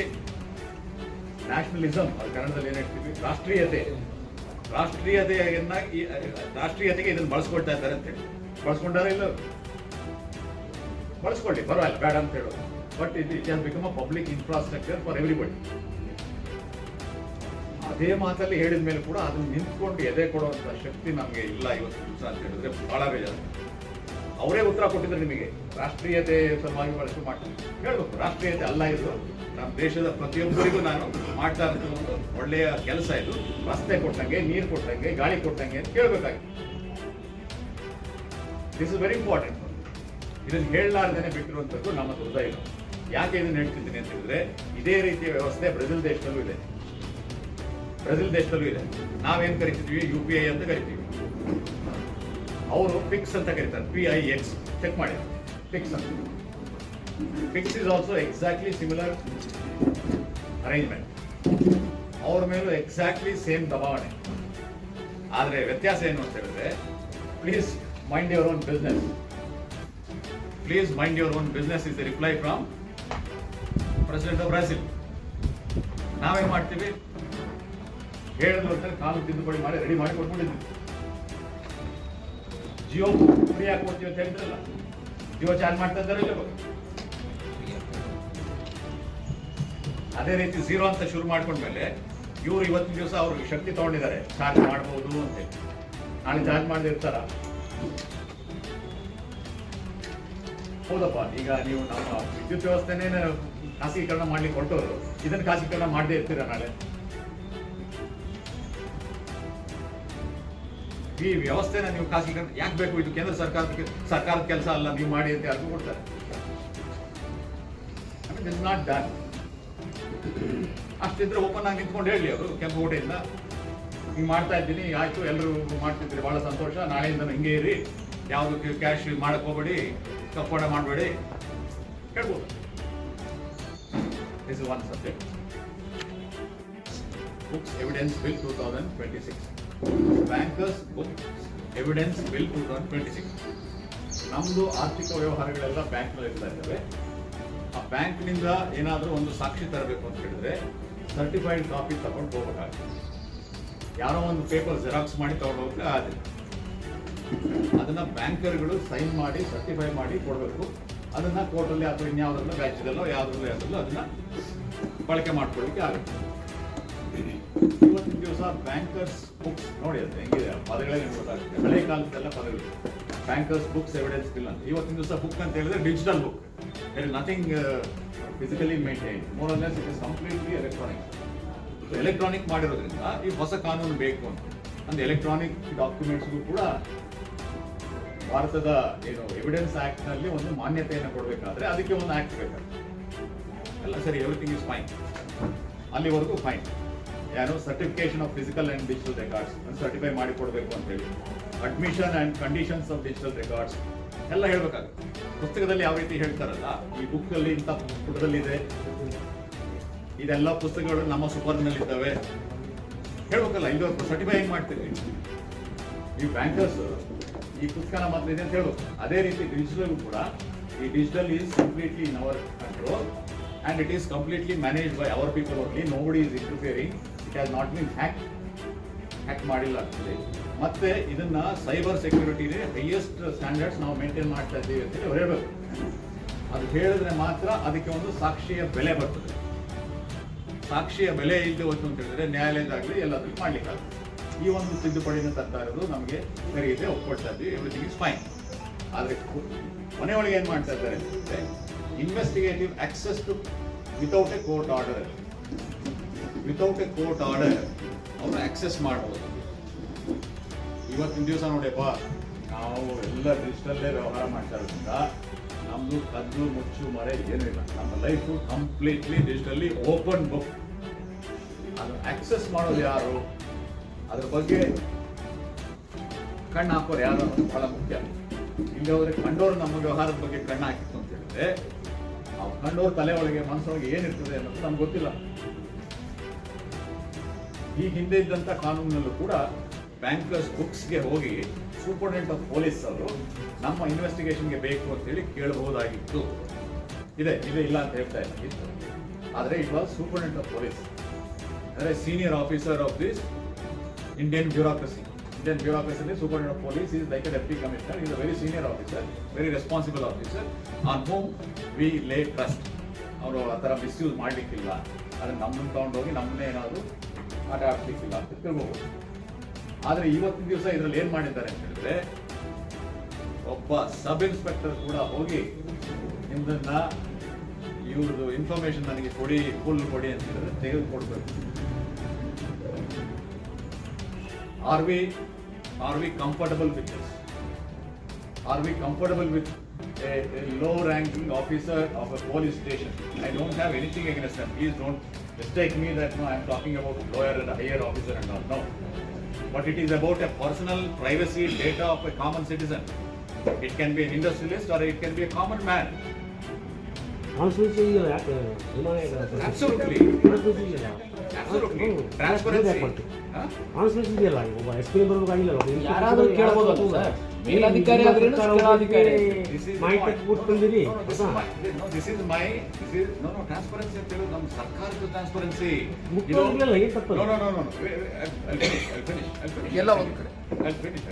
ನ್ಯಾಷನಲಿಸಮ್, ಅದು ಕನ್ನಡದಲ್ಲಿ ಏನ್ ಹೇಳ್ತೀವಿ, ರಾಷ್ಟ್ರೀಯತೆಗೆ ಇದನ್ನು ಬಳಸ್ಕೊಳ್ತಾ ಇದ್ದಾರೆ ಅಂತ ಹೇಳಿ. ಬಳಸ್ಕೊಂಡಾರ ಇಲ್ಲ, ಬಳಸ್ಕೊಳ್ಳಿ, ಪರವಾಗಿಲ್ಲ, ಬೇಡ ಅಂತ ಹೇಳೋದು. But it has become a public infrastructure for everybody. ಅದೇ ಮಾತಲ್ಲಿ ಹೇಳಿದ ಮೇಲೆ ಕೂಡ ಅದನ್ನ ನಿಂತ್ಕೊಂಡು ಎದೆ ಕೊಡುವಂತ ಶಕ್ತಿ ನಮಗೆ ಇಲ್ಲ ಇವತ್ತು ದಿವಸ ಅಂತ ಹೇಳಿದ್ರೆ ಬಹಳ ಬೇಜಾರು. ಅವರೇ ಉತ್ತರ ಕೊಟ್ಟಿದ್ರೆ ನಿಮಗೆ ರಾಷ್ಟ್ರೀಯತೆ ಸಲುವಾಗಿ ಬಳಕೆ ಮಾಡ್ತಾರೆ. ಹೇಳ್ಬೇಕು, ರಾಷ್ಟ್ರೀಯತೆ ಅಲ್ಲ ಇದು, ನಮ್ಮ ದೇಶದ ಪ್ರತಿಯೊಬ್ಬರಿಗೂ ನಾನು ಮಾಡ್ತಾ ಇರೋದು ಒಂದು ಒಳ್ಳೆಯ ಕೆಲಸ. ಇದು ರಸ್ತೆ ಕೊಟ್ಟಂಗೆ, ನೀರು ಕೊಟ್ಟಂಗೆ, ಗಾಳಿ ಕೊಟ್ಟಂಗೆ ಅಂತ ಕೇಳಬೇಕಾಗಿತ್ತು. This is very important. ಇದನ್ನು ಹೇಳಲಾರ್ದೇನೆ ಬಿಟ್ಟಿರುವಂಥದ್ದು ನಮ್ಮ ದುರ್ದೈವ. ಯಾಕೆ ಇದನ್ನು ಹೇಳ್ತಿದ್ದೀನಿ ಅಂತ ಹೇಳಿದ್ರೆ, ಇದೇ ರೀತಿಯ ವ್ಯವಸ್ಥೆ ಬ್ರೆಜಿಲ್ ದೇಶದಲ್ಲೂ ಇದೆ. ನಾವೇನ್ ಕರಿತಿದ್ವಿ, UPI ಅಂತ ಕರಿತೀವಿ. ಅವರು ಪಿಕ್ಸ್ ಅಂತ ಕರೀತಾರೆ, PIX. ಚೆಕ್ ಮಾಡಿ, ಪಿಕ್ಸ್ ಅಂತ. PIX is also exactly similar arrangement. ಅವ್ರ ಮೇಲೂ ಎಕ್ಸಾಕ್ಟ್ಲಿ ಸೇಮ್ ದಬಾವಣೆ. ಆದ್ರೆ ವ್ಯತ್ಯಾಸ ಏನು ಅಂತ ಹೇಳಿದ್ರೆ, please mind your own business. Is the reply from president of Brazil. ನಾವೇನ್ ಮಾಡ್ತೀವಿ, ಹೇಳಿದ್ರು ಅಂತ ಕಾನೂನು ತಿದ್ದುಪಡಿ ಮಾಡಿ ರೆಡಿ ಮಾಡಿ ಕೊಟ್ಬಿಟ್ಟಿದ್ವಿ. ಜಿಯೋ ಫ್ರೀ ಆಗಿ ಕೊಡ್ತೀವಿ ಅಂತ ಹೇಳಿದ್ರಲ್ಲ, ಜಿಯೋ ಚಾರ್ಜ್ ಮಾಡ್ತಾ ಇದ್ದಾರೆ ಇಲ್ಲ. ಅದೇ ರೀತಿ ಝೀರೋ ಅಂತ ಶುರು ಮಾಡ್ಕೊಂಡ್ಮೇಲೆ ಇವರು ಇವತ್ತಿನ ದಿವಸ ಅವ್ರಿಗೆ ಶಕ್ತಿ ತಗೊಂಡಿದ್ದಾರೆ, ಚಾರ್ಜ್ ಮಾಡಬಹುದು ಅಂತ ಹೇಳಿ. ನಾಳೆ ಚಾರ್ಜ್ ಮಾಡದೇ ಇರ್ತಾರ? ಹೌದಪ್ಪ, ಈಗ ನೀವು ನಮ್ಮ ವಿದ್ಯುತ್ ವ್ಯವಸ್ಥೆನೇ ಖಾಸಗೀಕರಣ ಮಾಡ್ಲಿಕ್ಕೆ ಹೊರಟವರು, ಇದನ್ನು ಖಾಸಗೀಕರಣ ಮಾಡದೇ ಇರ್ತೀರ ನಾಳೆ? ಈ ವ್ಯವಸ್ಥೆನ ನೀವು ಖಾಸಗೀಕರಣ ಯಾಕೆ ಬೇಕು? ಇದು ಕೇಂದ್ರ ಸರ್ಕಾರದ ಕೆಲಸ ಅಲ್ಲ, ನೀವು ಮಾಡಿ ಅಂತ ಯಾರಿಗೂ ಕೊಡ್ತಾರೆ. It's not done. ಅಷ್ಟಿದ್ರೆ ಓಪನ್ ಆಗಿ ನಿಂತ್ಕೊಂಡು ಹೇಳಿ ಅವರು, ಕೆಂಪುಕೋಟೆಯಿಂದ ಹಿಂಗೆ ಮಾಡ್ತಾ ಇದ್ದೀನಿ, ಆಯ್ತು, ಎಲ್ಲರೂ ಮಾಡ್ತಿದ್ರಿ, ಬಹಳ ಸಂತೋಷ, ನಾಳೆಯಿಂದ ಹಿಂಗೆ ಇರಿ, ಯಾವುದಕ್ಕೆ ಕ್ಯಾಶ್ ಮಾಡಕ್ ಹೋಗ್ಬೇಡಿ, ಕಪ್ಪೋಣ ಮಾಡಬೇಡಿ, ಹೇಳ್ಬೋದು. This is one subject. Books evidence bill 2026. Bankers book evidence bill 2026. ನಮ್ದು ಆರ್ಥಿಕ ವ್ಯವಹಾರಗಳೆಲ್ಲ ಬ್ಯಾಂಕ್ನಲ್ಲಿ ಇರ್ತಾ ಇದ್ದಾವೆ. ಆ ಬ್ಯಾಂಕ್ನಿಂದ ಏನಾದರೂ ಒಂದು ಸಾಕ್ಷಿ ತರಬೇಕು ಅಂತ ಹೇಳಿದ್ರೆ ಸರ್ಟಿಫೈಡ್ ಕಾಪಿ ತಗೊಂಡು ಹೋಗ್ಬೇಕಾಗುತ್ತೆ. ಯಾರೋ ಒಂದು ಪೇಪರ್ ಜೆರಾಕ್ಸ್ ಮಾಡಿ ತಗೊಂಡು ಹೋಗ್ಲಿಕ್ಕೆ ಆದ್ರೆ ಅದನ್ನ ಬ್ಯಾಂಕರ್ಗಳು ಸೈನ್ ಮಾಡಿ ಸರ್ಟಿಫೈ ಮಾಡಿ ಕೊಡಬೇಕು. ಅದನ್ನ ಕೋರ್ಟಲ್ಲಿ ಅಥವಾ ಇನ್ಯಾವುದಲ್ಲ ಬ್ಯಾಂಚದಲ್ಲೋ ಯಾವುದ್ರಲ್ಲೋ ಅದನ್ನ ಬಳಕೆ ಮಾಡ್ಕೊಳ್ಳಿಕ್ಕೆ ಆಗುತ್ತೆ. ಇವತ್ತಿನ ದಿವಸ ಬ್ಯಾಂಕರ್ಸ್ ಬುಕ್ಸ್ ನೋಡಿ, ಅದು ಹೆಂಗಿದೆ, ಪದಗಳೇ ಗೊತ್ತಾಗುತ್ತೆ. ಹಳೆ ಕಾಲದೆಲ್ಲ ಪದಗಳು. ಬ್ಯಾಂಕರ್ಸ್ ಬುಕ್ಸ್ ಎವಿಡೆನ್ಸ್ ಬಿಲ್ ಅಂತ. ಇವತ್ತಿನ ದಿವಸ ಬುಕ್ ಅಂತ ಹೇಳಿದ್ರೆ digital book. There is nothing physically maintain. More or less it is completely electronic. Electronic ಮಾಡಿರೋದ್ರಿಂದ ಈ ಹೊಸ ಕಾನೂನು ಬೇಕು ಅಂತ. ಅಂದ್ರೆ ಎಲೆಕ್ಟ್ರಾನಿಕ್ ಡಾಕ್ಯುಮೆಂಟ್ಸ್ಗೂ ಕೂಡ ಭಾರತದ ಏನು ಎವಿಡೆನ್ಸ್ ಆಕ್ಟ್ ನಲ್ಲಿ ಒಂದು ಮಾನ್ಯತೆಯನ್ನು ಕೊಡಬೇಕಾದ್ರೆ ಅದಕ್ಕೆ ಒಂದು ಆಕ್ಟ್ ಬೇಕಾಗುತ್ತೆ. ಎಲ್ಲ ಸರಿ, ಎವ್ರಿಥಿಂಗ್ ಇಸ್ ಫೈನ್, ಅಲ್ಲಿವರೆಗೂ ಫೈನ್. ಯಾರು certification of physical and digital records certify ಮಾಡಿ ಕೊಡಬೇಕು ಅಂತ ಹೇಳಿ, admission and conditions of digital records ಎಲ್ಲ ಹೇಳ್ಬೇಕಾಗುತ್ತೆ. ಪುಸ್ತಕದಲ್ಲಿ ಯಾವ ರೀತಿ ಹೇಳ್ತಾರಲ್ಲ, ಈ ಬುಕ್ ಅಲ್ಲಿ ಇಂಥ ಪುಟದಲ್ಲಿದೆ, ಇದೆಲ್ಲ ಪುಸ್ತಕಗಳು ನಮ್ಮ ಸುಪರ್ನಲ್ಲಿ ಇದ್ದಾವೆ ಹೇಳ್ಬೇಕಲ್ಲ. ಇಲ್ಲಿವರೆಗೂ ಸರ್ಟಿಫೈ ಹೆಂಗ್ ಮಾಡ್ತೀವಿ? ಈ ಬ್ಯಾಂಕರ್ಸ್ ಈ ಪುಸ್ತಕ ನಮ್ಮ ಹತ್ರ ಇದೆ ಅಂತ ಹೇಳ್ಬೇಕು. ಅದೇ ರೀತಿ ಡಿಜಿಟಲ್ ಕೂಡ, ಈ digital is completely in our control and it is completely managed by our people only. Nobody is interfering. It has not been hacked ಮಾಡಿಲ್ಲ actually. ಮತ್ತೆ ಇದನ್ನ ಸೈಬರ್ ಸೆಕ್ಯೂರಿಟಿನೇ ಹೈಯೆಸ್ಟ್ ಸ್ಟ್ಯಾಂಡರ್ಡ್ಸ್ ನಾವು ಮೇಂಟೈನ್ ಮಾಡ್ತಾ ಇದ್ದೀವಿ ಅಂತ ಹೇಳಿ ಹೇಳಬೇಕು. ಅದು ಹೇಳಿದ್ರೆ ಮಾತ್ರ ಅದಕ್ಕೆ ಒಂದು ಸಾಕ್ಷಿಯ ಬೆಲೆ ಬರ್ತದೆ. ಸಾಕ್ಷಿಯ ಬೆಲೆ ಇಲ್ಲದೆ ಹೋಯ್ತು ಅಂತ ಹೇಳಿದ್ರೆ ನ್ಯಾಯಾಲಯದಾಗಲಿ ಎಲ್ಲಾದ್ರೂ ಮಾಡ್ಲಿಕ್ಕಾಗುತ್ತೆ. ಈ ಒಂದು ತಿದ್ದುಪಡಿನ ತರ್ತಾ ಇರೋದು ನಮಗೆ ಸರಿ ಇದೆ, ಒಪ್ಕೊಳ್ತಾ ಇದ್ದೀವಿ, ಎವ್ರಿಥಿಂಗ್ ಇಸ್ ಫೈನ್. ಆದರೆ ಮನೆಯೊಳಗೆ ಏನು ಮಾಡ್ತಾ ಇದ್ದಾರೆ ಅಂತಂದ್ರೆ investigative access to without a court order, ಅವರು ಆಕ್ಸೆಸ್ ಮಾಡ್ಬೋದು. ಇವತ್ತಿನ ದಿವಸ ನೋಡಿಯಪ್ಪ, ನಾವು ಎಲ್ಲ ಡಿಜಿಟಲ್ಲೇ ವ್ಯವಹಾರ ಮಾಡ್ತಾ ಇರೋದ್ರಿಂದ ನಮ್ಮದು ಕದ್ದು ಮುಚ್ಚು ಮರೆ ಏನೂ ಇಲ್ಲ. ನಮ್ಮ life completely digitally open book. ಅದು ಆಕ್ಸೆಸ್ ಮಾಡೋದು ಯಾರು, ಅದ್ರ ಬಗ್ಗೆ ಕಣ್ಣು ಹಾಕೋರು ಯಾರು ಅನ್ನೋದು ಬಹಳ ಮುಖ್ಯ. ಇಲ್ಲಿ ಹೋದ್ರೆ ಕಂಡೋರು ನಮ್ಮ ವ್ಯವಹಾರದ ಬಗ್ಗೆ ಕಣ್ಣು ಹಾಕಿತ್ತು ಅಂತ ಹೇಳಿದ್ರೆ ಆ ಕಂಡೋರು ತಲೆ ಒಳಗೆ ಮನಸ್ಸೊಳಗೆ ಏನಿರ್ತದೆ ಅನ್ನೋದು ನಮ್ಗೆ ಗೊತ್ತಿಲ್ಲ. ಈ ಹಿಂದೆ ಇದ್ದಂಥ ಕಾನೂನಿನಲ್ಲೂ ಕೂಡ ಬ್ಯಾಂಕರ್ಸ್ ಬುಕ್ಸ್ಗೆ ಹೋಗಿ ಸೂಪರಿಂಟೆಂಡೆಂಟ್ ಆಫ್ ಪೊಲೀಸ್ ಅವರು ನಮ್ಮ ಇನ್ವೆಸ್ಟಿಗೇಷನ್ಗೆ ಬೇಕು ಅಂತೇಳಿ ಕೇಳಬಹುದಾಗಿತ್ತು. ಇದೆ ಇಲ್ಲ ಅಂತ ಹೇಳ್ತಾ ಇತ್ತು. ಆದರೆ it was superintendent of police, ಅಂದರೆ senior officer of this Indian bureaucracy. Superintendent of Police is like a deputy commissioner. He is a very senior officer, very responsible officer on whom we lay trust. ಅವರು ಆ ಥರ ಮಿಸ್ಯೂಸ್ ಮಾಡಲಿಕ್ಕಿಲ್ಲ, ಅದನ್ನು ನಮ್ಮನ್ನು ತೊಗೊಂಡೋಗಿ ನಮ್ಮನ್ನೇ ಏನಾದರೂ ಆಟ ಆಡಿಸ್ಲಿಕ್ಕಿಲ್ಲ ಅಂತ ತಿಳ್ಕೋಬೋದು. ಆದರೆ ಇವತ್ತಿನ ದಿವಸ ಇದರಲ್ಲಿ ಏನು ಮಾಡಿದ್ದಾರೆ ಅಂತ ಹೇಳಿದ್ರೆ, ಒಬ್ಬ ಸಬ್ ಇನ್ಸ್ಪೆಕ್ಟರ್ ಕೂಡ ಹೋಗಿ ನಿಮ್ಮದನ್ನ ಇವ್ರದ್ದು ಇನ್ಫಾರ್ಮೇಶನ್ ನನಗೆ ಫುಲ್ ಕೊಡಿ ಅಂತ ಹೇಳಿದ್ರೆ ತೆಗೆದುಕೊಡ್ಬೇಕು. Are we comfortable with this? Are we comfortable with a low-ranking officer of a police station? I don't have anything against them. Please don't mistake me that no, I am talking about lower and higher officer and all. No, but it is about a personal privacy data of a common citizen. It can be an industrialist or it can be a common man. Absolutely. Transparency. ಯಾರಾದ್ರೂ ಕೇಳಬಹುದು ಸರ್, ಮೇಲಾಧಿಕಾರಿ ಆದ್ರೆ ಕೆಳಾಧಿಕಾರಿ ಮಾಹಿತಿ ಕೊಡ್ತಿದ್ದೀರಿ. This is transparency ಅಂತ ಹೇಳೋದು ನಮ್ಮ ಸರ್ಕಾರದ transparency. No. I'll finish.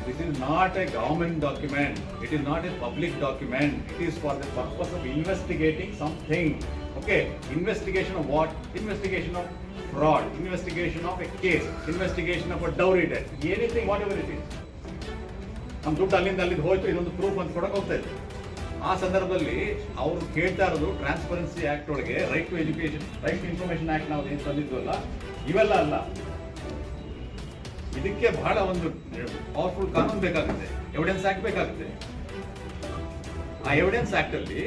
This is not a government document. It is not a public document. It is for the purpose of investigating something. Okay, investigation of what? Investigation of fraud, investigation of a case, investigation of a dowry debt, anything, whatever it is. ನಮ್ಮ ದುಡ್ಡು ಅಲ್ಲಿಂದ ಹೋಯ್ತು, ಇದೊಂದು ಪ್ರೂಫ್ ಅಂತ ಕೊಡಕ್ಕೆ ಹೋಗ್ತಾ ಇತ್ತು. ಆ ಸಂದರ್ಭದಲ್ಲಿ ಅವರು ಕೇಳ್ತಾ ಇರೋದು ಟ್ರಾನ್ಸ್ಪರೆನ್ಸಿ ಆಕ್ಟ್ ಒಳಗೆ right to education, right to information act ನಾವು ಏನು ತಂದಿದ್ವಲ್ಲ, ಇವೆಲ್ಲ ಅಲ್ಲ. ಇದಕ್ಕೆ ಬಹಳ ಒಂದು ಪವರ್ಫುಲ್ ಕಾನೂನು ಬೇಕಾಗುತ್ತೆ, ಎವಿಡೆನ್ಸ್ ಆಕ್ಟ್ ಬೇಕಾಗುತ್ತೆ. ಆ ಎವಿಡೆನ್ಸ್ ಆಕ್ಟ್ ಅಲ್ಲಿ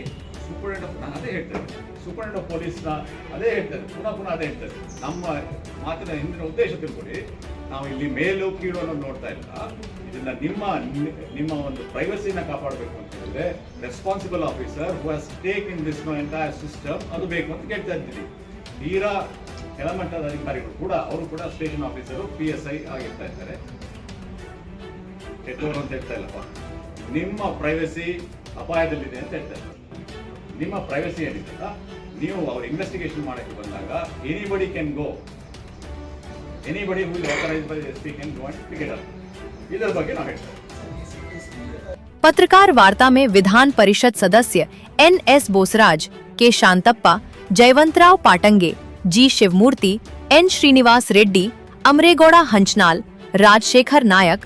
ಸೂಪರಿಂಟೆಂಡೆಂಟ್ ಅದೇ ಹೇಳ್ತಾರೆ, ಸೂಪರಿಂಟೆಂಡೆಂಟ್ ಆಫ್ ಪೊಲೀಸ್ನ ಅದೇ ಹೇಳ್ತಾರೆ, ಪುನಃ ಅದೇ ಹೇಳ್ತಾರೆ. ನಮ್ಮ ಮಾತಿನ ಹಿಂದಿನ ಉದ್ದೇಶ ತಿಳ್ಕೊಳ್ಳಿ, ನಾವು ಇಲ್ಲಿ ಮೇಲು ಕೀಳು ಅನ್ನೋದು ನೋಡ್ತಾ ಇಲ್ಲ. ಇದನ್ನ ನಿಮ್ಮ ಒಂದು ಪ್ರೈವಸಿನ ಕಾಪಾಡಬೇಕು ಅಂತ ಹೇಳಿದ್ರೆ responsible officer who has take in this entire system ಅದು ಬೇಕು ಅಂತ ಕೇಳ್ತಾ ಇದ್ದೀವಿ. ತೀರಾ ಕೆಳಮಟ್ಟದ ಅಧಿಕಾರಿಗಳು ಕೂಡ, ಅವರು ಕೂಡ ಸ್ಟೇಷನ್ ಆಫೀಸರು, PSI ಆಗಿರ್ತಾ ಇದ್ದಾರೆ. ಕೆಟ್ಟವರು ಅಂತ ಹೇಳ್ತಾ ಇಲ್ಲಪ್ಪ, ನಿಮ್ಮ ಪ್ರೈವಸಿ ಅಪಾಯದಲ್ಲಿದೆ ಅಂತ ಹೇಳ್ತಾ ಇದ್ದಾರೆ. ನಿಮ್ಮ ಪ್ರೈವಸಿ ಏನಿಲ್ಲ, ನೀವು ಅವ್ರ ಇನ್ವೆಸ್ಟಿಗೇಷನ್ ಮಾಡಕ್ಕೆ ಬಂದಾಗ anybody can go, anybody who is authorised by SP can go and pick it up. ಇದರ ಬಗ್ಗೆ ನಾವು ಹೇಳ್ತೇವೆ. पत्रकार वार्ता में विधान परिषद सदस्य NS बोसराज, के शांतप्पा, जयवंतराव पाटंगे, जी शिवमूर्ति, N श्रीनिवास रेड्डी, अमरेगौड़ा हंचनाल, राजशेखर नायक,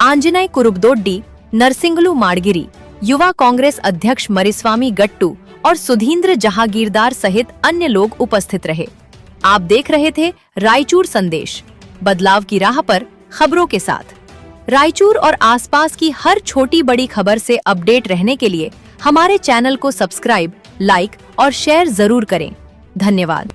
आंजनेय कुरुबदोड्डी, नरसिंगलू माड़गिरी, युवा कांग्रेस अध्यक्ष मरिस्वामी गट्टू और सुधींद्र जहागीरदार सहित अन्य लोग उपस्थित रहे। आप देख रहे थे रायचूर संदेश, बदलाव की राह पर खबरों के साथ। रायचूर और आसपास की हर छोटी बड़ी खबर से अपडेट रहने के लिए हमारे चैनल को सब्सक्राइब, लाइक और शेयर जरूर करें। धन्यवाद।